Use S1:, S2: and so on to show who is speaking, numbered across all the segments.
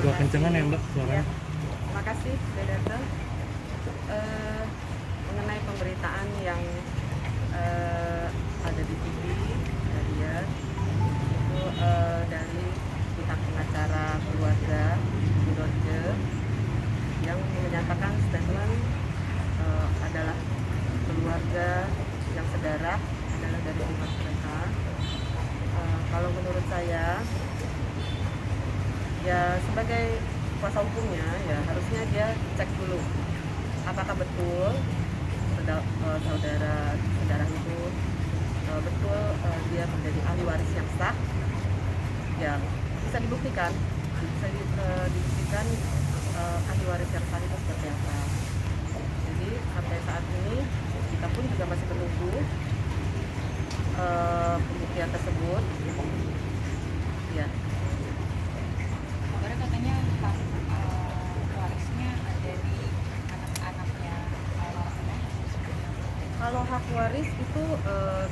S1: Agak kencengan ya Mbak
S2: Ya,
S1: suaranya.
S2: terima kasih sudah datang. Mengenai pemberitaan yang ada di TV, saya lihat itu dari pihak pengacara keluarga Bu Dorce yang menyatakan statement adalah keluarga yang sedarah adalah dari pihak mereka. Kalau menurut saya, ya sebagai kuasa hukumnya ya harusnya dia cek dulu apakah betul saudara itu betul dia menjadi ahli waris yang sah. Ya bisa dibuktikan, dibuktikan ahli waris yang sah itu seperti apa. Jadi sampai saat ini kita pun juga masih menunggu pembuktian tersebut. Ya.
S3: Kabarnya katanya hak warisnya ada di anak-anaknya almarhumah.
S2: Kalau hak waris itu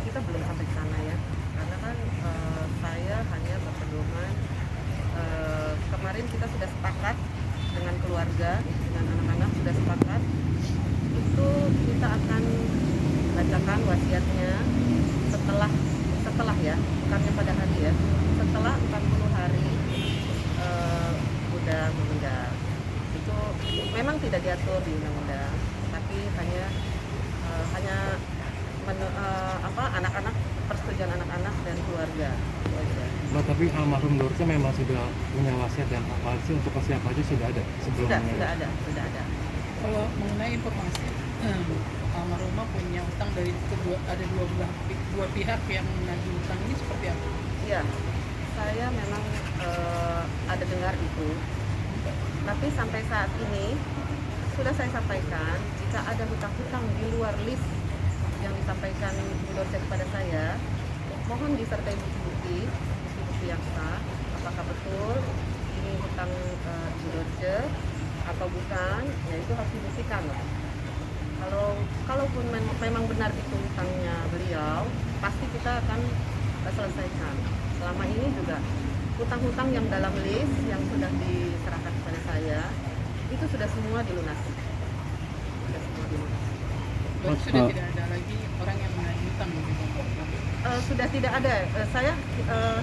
S2: kita belum sampai ke sana ya, karena kan saya hanya berpedoman kemarin kita sudah sepakat dengan keluarga, dengan anak-anak sudah sepakat itu kita akan bacakan wasiatnya setelah ya, bukannya pada hari ya, setelah 40 hari udah meninggal. Itu memang tidak diatur di undang-undang, tapi hanya anak-anak, persetujuan anak-anak dan keluarga itu aja.
S1: Mbak, tapi almarhum Dorce memang sudah punya wasiat dan hak waris untuk ke siapa aja sudah ada sebelumnya.
S2: Sudah ada.
S4: Kalau mengenai informasi almarhumah punya utang dari ada dua pihak yang menagih utang, ini seperti apa?
S2: Iya, saya memang ada dengar itu. Tapi sampai saat ini sudah saya sampaikan, jika ada hutang-hutang di luar list yang disampaikan Bu Dorce kepada saya, mohon disertai bukti-bukti yang sah. Apakah betul ini hutang Bu Dorce atau bukan? Ya itu harus dibuktikan lah. Kalaupun memang benar itu hutangnya beliau, pasti kita akan selesaikan. Selama ini juga hutang-hutang yang dalam list yang sudah diserahkan kepada saya itu sudah semua dilunasi.
S4: Berarti sudah tidak ada lagi orang yang menagih utang gitu.
S2: Sudah tidak ada.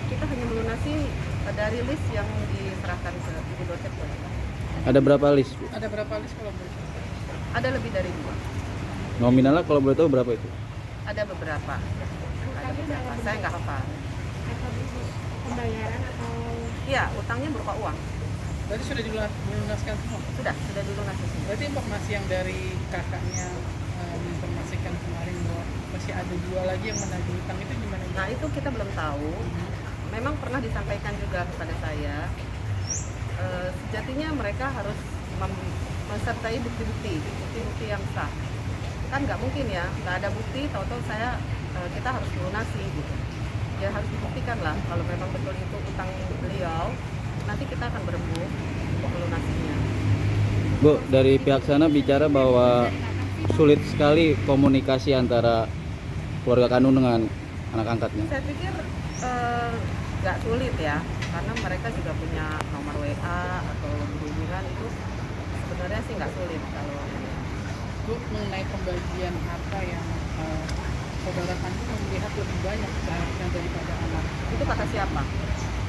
S2: Kita hanya melunasi dari list yang diserahkan ke Ibu Dorce.
S5: Ada berapa list, Bu?
S4: Ada berapa list kalau boleh tahu?
S2: Ada lebih dari 2.
S5: Nominalnya kalau boleh tahu berapa itu?
S2: Ada beberapa. Saya nggak hafal.
S3: Pembayaran atau
S2: Iya, utangnya berupa uang.
S4: Berarti sudah dilunaskan semua?
S2: Sudah dilunasi semua.
S4: Berarti informasi yang dari kakaknya menginformasikan kemarin bahwa masih ada 2 lagi yang menagih utang itu gimana?
S2: Nah itu kita belum tahu. Memang pernah disampaikan juga kepada saya. Sejatinya mereka harus mensertai bukti-bukti yang sah. Kan nggak mungkin ya, nggak ada bukti, tahu-tahu kita harus melunasi gitu. Ya harus dibuktikan lah kalau memang betul itu utang beliau. Nanti kita akan berembuk untuk melunasinya.
S5: Bu, dari pihak sana bicara bahwa sulit sekali komunikasi antara keluarga kandung dengan anak angkatnya.
S2: Saya pikir nggak sulit ya, karena mereka juga punya nomor WA atau hubungan itu sebenarnya sih nggak sulit kalau
S4: Bu, mengenai pembagian harta yang saudara kandung melihat lebih banyak seharusnya daripada anak.
S2: itu kata siapa?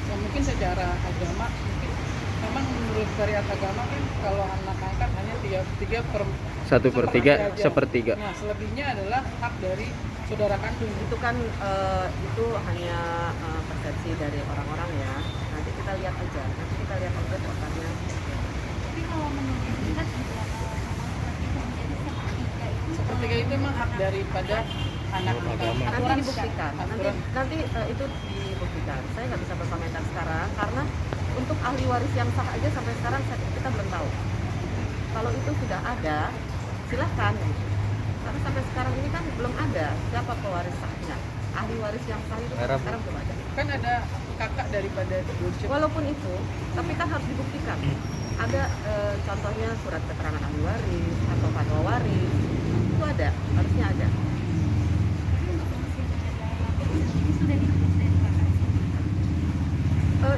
S4: Ya, mungkin secara agama, mungkin memang menurut syariat agama kan kalau anak angkat hanya
S5: 1/3,
S4: aja.
S5: sepertiga.
S4: Nah, selebihnya adalah hak dari saudara kandung.
S2: Itu kan itu hanya persepsi dari orang-orang ya. Nanti kita lihat aja faktanya.
S3: tapi kalau menurut kita juga
S4: Sepertiga itu memang hak daripada anak angkat.
S2: Nanti dibuktikan.
S4: Aturan.
S2: Nanti itu dibuktikan. Saya nggak bisa berkomentar sekarang karena untuk ahli waris yang sah aja sampai sekarang kita belum tahu. Kalau itu sudah ada, silahkan. Karena sampai sekarang ini kan belum ada siapa pewaris sahnya. Ahli waris yang sah itu sampai sekarang belum ada.
S4: Kan ada kakak daripada Dorce.
S2: Walaupun itu, tapi kan harus dibuktikan. Ada contohnya surat keterangan ahli waris atau fatwa waris. Itu ada, harusnya ada.
S3: ini sudah dihapus dari kakak.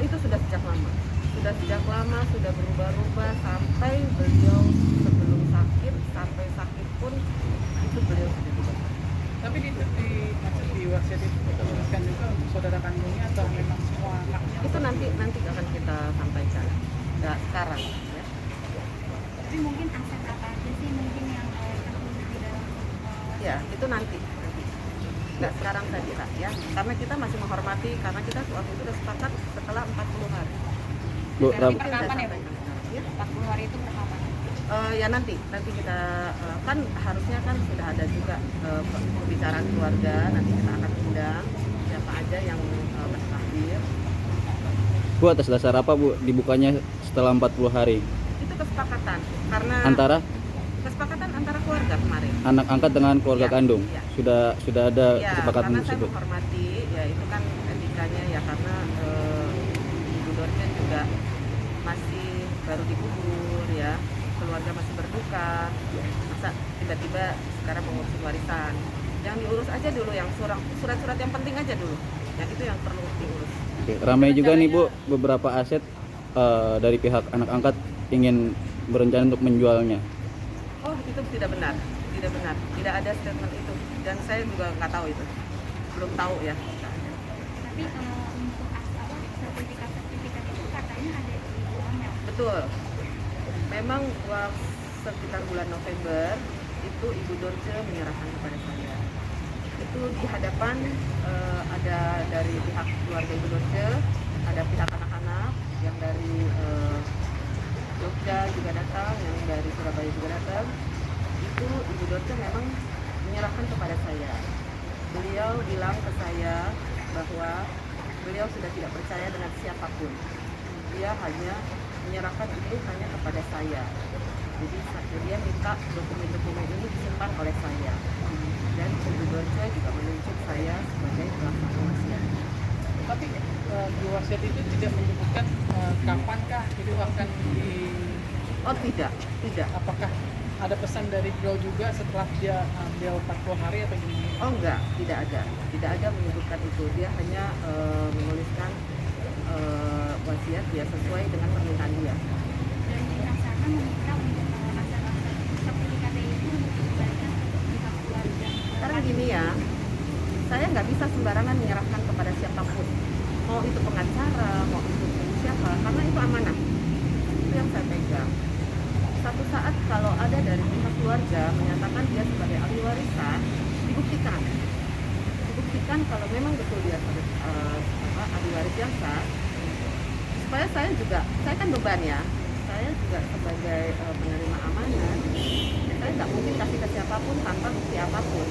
S2: Itu sudah sejak lama. sudah sejak lama, sudah berubah-ubah sampai beliau sebelum sakit, sampai sakit pun itu beliau sudah berubah.
S4: Tapi maksud di wasiat itu dituliskan juga untuk saudara kandungnya atau memang semua anaknya?
S2: Itu nanti akan kita sampaikan. Nggak sekarang ya.
S3: Tapi mungkin aset apa aja sih mungkin yang tertulis di dalam
S2: Ya, itu nanti. Nggak sekarang saja ya. Karena kita masih menghormati, karena kita waktu itu sudah sepakat setelah 40 hari.
S5: Bu,
S2: Jadi
S5: Ram-
S2: mungkin saya
S3: Perkapan ya, Bu?
S2: sampaikan sekarang, ya.
S3: 40 hari itu perkapan?
S2: Ya nanti kita kan harusnya kan sudah ada juga pembicaraan keluarga, nanti kita akan undang siapa aja yang berhadir.
S5: Bu, atas dasar apa Bu dibukanya setelah 40 hari?
S2: Itu kesepakatan karena
S5: Antara
S2: kesepakatan antara keluarga kemarin.
S5: anak angkat dengan keluarga
S2: Iya,
S5: kandung?
S2: iya.
S5: Sudah ada
S2: Ya,
S5: kesepakatan
S2: karena saya
S5: tersebut?
S2: menghormati, ya itu kan etikanya ya, karena Ibu Dorce juga masih baru dikubur ya, keluarga masih berduka, masa tiba-tiba sekarang mengurusi warisan. Yang diurus aja dulu, yang surat-surat yang penting aja dulu, yang itu yang perlu diurus.
S5: Oke, ramai juga nih Bu, beberapa aset dari pihak anak angkat ingin berencana untuk menjualnya.
S2: Oh, itu tidak benar, tidak ada statement itu, dan saya juga nggak tahu itu, belum tahu ya.
S3: Tapi kalau untuk sertifikat itu katanya ada di Ibu Amel.
S2: Betul. Memang sekitar bulan November itu Ibu Dorce menyerahkan kepada saya. Itu di hadapan ada dari pihak keluarga Ibu Dorce, ada pihak anak-anak yang dari Jogja juga datang, yang dari Surabaya juga datang. Itu Ibu Dorce memang menyerahkan kepada saya. Beliau bilang ke saya bahwa beliau sudah tidak percaya dengan siapapun. Dia hanya menyerahkan itu hanya kepada saya. Jadi dia minta dokumen-dokumen ini disimpan oleh saya. Dan Ibu Dorce juga menunjuk saya sebagai pelaksana wasiat.
S4: Tapi di wasiat itu tidak menyebutkan kapankah itu akan di...
S2: Oh tidak.
S4: Apakah ada pesan dari beliau juga setelah dia ambil 40 hari atau gimana?
S2: Oh enggak, tidak ada menyebutkan itu. Dia hanya menuliskan wasiat dia sesuai dengan permintaan dia.
S3: Dan pelaksana meminta untuk aset-aset sertifikat itu untuk dikembalikan ke pihak keluarga.
S2: Sekarang gini ya, saya nggak bisa sembarangan menyerahkan kepada siapapun. Mau itu pengacara, mau itu siapa, karena itu amanah. Itu yang saya pegang. Satu saat kalau ada dari pihak keluarga menyatakan dia sebagai ahli warisan, dibuktikan. Dibuktikan kalau memang betul dia sebagai ahli waris yang sah. Supaya saya kan beban ya. Saya juga sebagai penerima amanah, saya nggak mungkin kasih ke siapapun tanpa bukti apapun.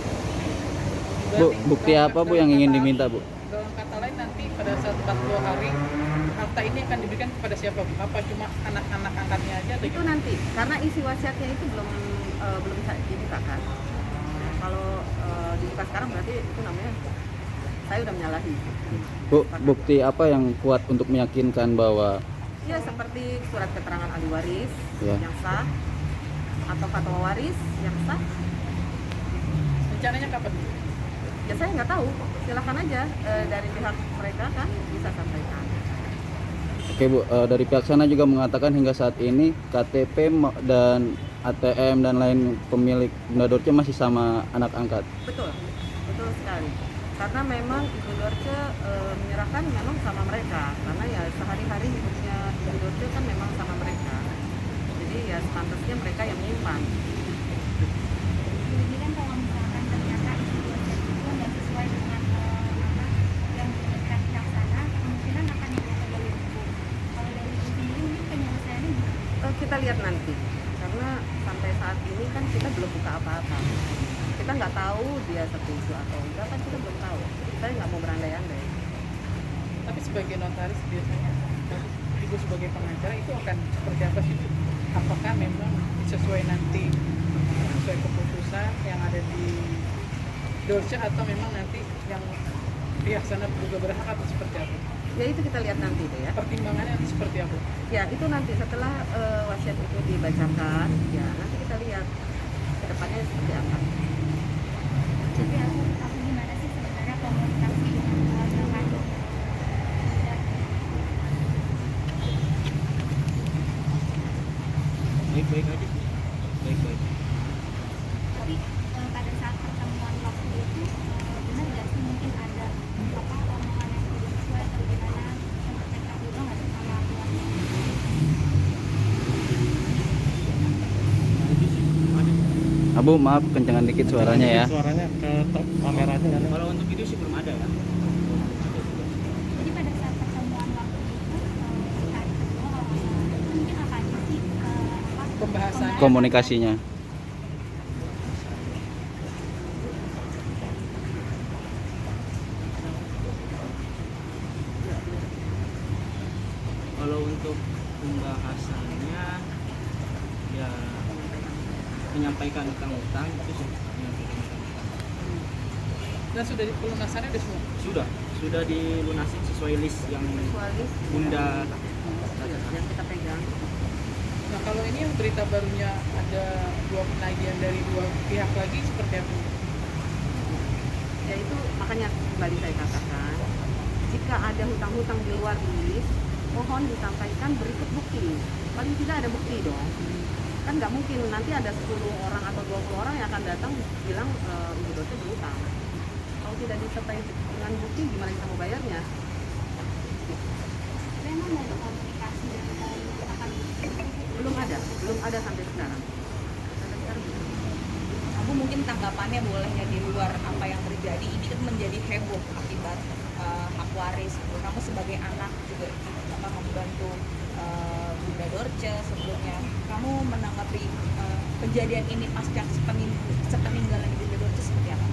S5: Bu, bukti apa Bu yang ingin diminta Bu?
S4: Dalam kata lain nanti pada saat 40 hari harta ini akan diberikan kepada siapa Bu? Apa cuma anak-anak angkatnya aja atau
S2: Itu
S4: gimana?
S2: nanti, karena isi wasiatnya itu belum bisa dibukakan. Nah, kalau dibuka sekarang berarti itu namanya saya udah menyalahi.
S5: Bu, bukti apa yang kuat untuk meyakinkan bahwa
S2: Ya seperti surat keterangan ahli waris
S5: Ya.
S2: yang sah atau fatwa waris yang sah.
S4: Rencananya kapan?
S2: Ya saya nggak tahu, silakan aja dari pihak mereka kan bisa sampaikan.
S5: Oke Bu, dari pihak sana juga mengatakan hingga saat ini KTP dan ATM dan lain pemilik Bunda Dorce masih sama anak angkat.
S2: Betul sekali. Karena memang Ibu Dorce menyerahkan memang sama mereka, karena ya sehari-hari hidupnya Ibu Dorce kan memang sama mereka. Jadi ya sepantasnya mereka yang menyimpan.
S3: Jadi kan kalau misalkan ternyata isi wasiat itu nggak sesuai dengan yang diinginkan pelaksana, kemungkinan akan dibawa dari Ibu. Kalau dari Ibu sendiri mungkin penyelesaiannya gimana?
S2: Kita lihat nanti, karena sampai saat ini kan kita belum buka apa-apa. Kita nggak tahu dia setuju atau enggak, kan kita belum tahu. Saya nggak mau berandai-andai.
S4: Tapi sebagai notaris biasanya Ibu sebagai pengacara itu akan seperti apa sih Bu? Apakah memang sesuai nanti sesuai keputusan yang ada di Dorce atau memang nanti yang pihak sana juga berhak atau seperti apa?
S2: Ya itu kita lihat nanti deh ya.
S4: Pertimbangannya nanti seperti apa?
S2: Ya itu nanti setelah wasiat itu dibacakan, ya nanti kita lihat ke depannya seperti apa.
S3: Tapi aku gimana sih sebenarnya komunikasi dengan keluarga kandung?
S6: Baik-baik aja sih. Baik-baik.
S3: Tapi pada saat pertemuan waktu itu benar nggak sih mungkin ada omongan yang tidak sesuai atau gimana sempat cekcok juga nggak sih sama keluarga?
S5: Abu, maaf kencengan dikit suaranya ya.
S1: Suaranya ke kameranya kan.
S6: Kalau untuk video sih belum ada ya.
S3: Jadi pada saat pertemuan waktu itu hari kedua kalau nggak salah itu mungkin apa aja sih
S4: Pembahasan.
S5: Komunikasinya.
S6: Kalau untuk pembahasannya ya menyampaikan utang-utang itu sih, menyampaikan utang-utang.
S4: Dan sudah pelunasannya udah semua.
S6: Sudah dilunasi sesuai list yang
S2: Visualis
S6: Bunda
S2: yang kita pegang.
S4: Nah kalau ini yang berita barunya ada 2 penagihan dari 2 pihak lagi seperti apa?
S2: Ya itu makanya kembali saya katakan, jika ada hutang-hutang di luar list, mohon disampaikan berikut bukti. Paling tidak ada bukti dong. Kan nggak mungkin nanti ada 10 orang atau 20 orang yang akan datang bilang Ibu Dorce berhutang. Kalau tidak disertai dengan bukti, gimana kita mau bayarnya?
S3: Tapi emang mau berkomunikasi dan akan
S2: Belum ada sampai sekarang. Sampai sekarang belum.
S7: Abu mungkin tanggapannya boleh ya di luar apa yang terjadi ini kan menjadi heboh akibat hak waris. Kamu sebagai anak juga membantu Bunda Dorce sebelumnya. Kamu menanggapi kejadian ini pasca sepeninggalan Bunda Dorce seperti apa?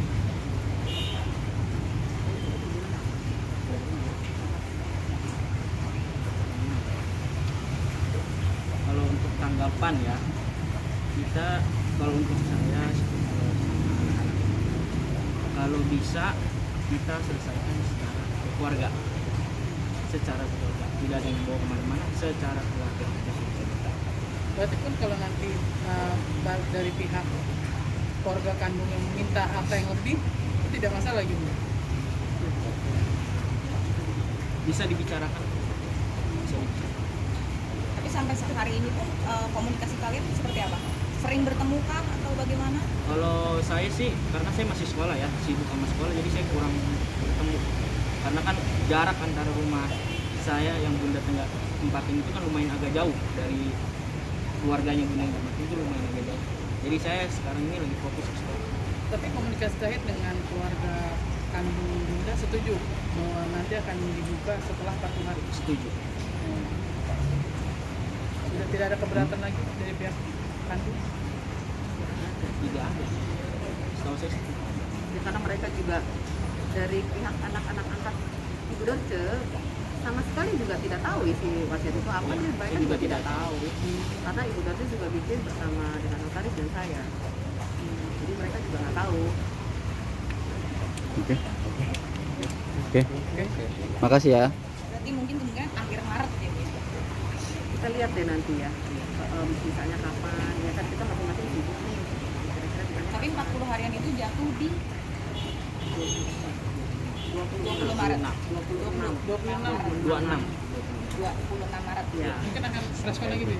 S6: Kalau untuk tanggapan ya, kita kalau untuk saya kalau bisa kita selesaikan secara keluarga, tidak ada yang bawa kemana-mana, secara keluarga kita selesaikan.
S4: Berarti pun kalau nanti dari pihak keluarga kandung yang meminta harta yang lebih, itu tidak masalah gitu.
S6: Bisa dibicarakan.
S7: Tapi sampai hari ini pun komunikasi kalian seperti apa? Sering bertemu kah atau bagaimana?
S6: Kalau saya sih, karena saya masih sekolah ya, sibuk sama sekolah, jadi saya kurang bertemu. Karena kan jarak antara rumah saya yang Bunda tempatin itu kan lumayan agak jauh dari keluarganya Bunda yang tempatin itu lumayan agak jauh. Jadi saya sekarang ini lagi fokus ke sekolah.
S4: Tapi komunikasi terakhir dengan keluarga kandung Bunda setuju bahwa nanti akan dibuka setelah 40 hari.
S6: Setuju.
S4: Sudah tidak ada keberatan lagi dari pihak kandung.
S6: Tidak ada. Setahu saya setuju.
S2: Ya, karena mereka juga dari pihak anak-anak angkat Ibu Dorce sama sekali juga tidak tahu isi wasiat itu apa,
S6: Ya,
S2: mereka
S6: saya
S2: juga tidak tahu.
S6: tahu.
S2: Karena Ibu Dorce juga bikin bersama dengan notaris dan saya. Jadi mereka juga nggak tahu.
S5: Oke. Oke. Makasih ya.
S7: Berarti mungkin kemungkinan akhir Maret ya Bu?
S2: Kita lihat deh nanti ya, misalnya kapan. Ya kan kita masing-masing sibuk nih. Kira-kira bisanya
S7: Tapi 40 harian itu jatuh di 20 Maret.
S2: 26.
S4: 26.
S6: 26.
S7: 26 Maret.
S2: Ya.
S4: Mungkin akan respon lagi Bu.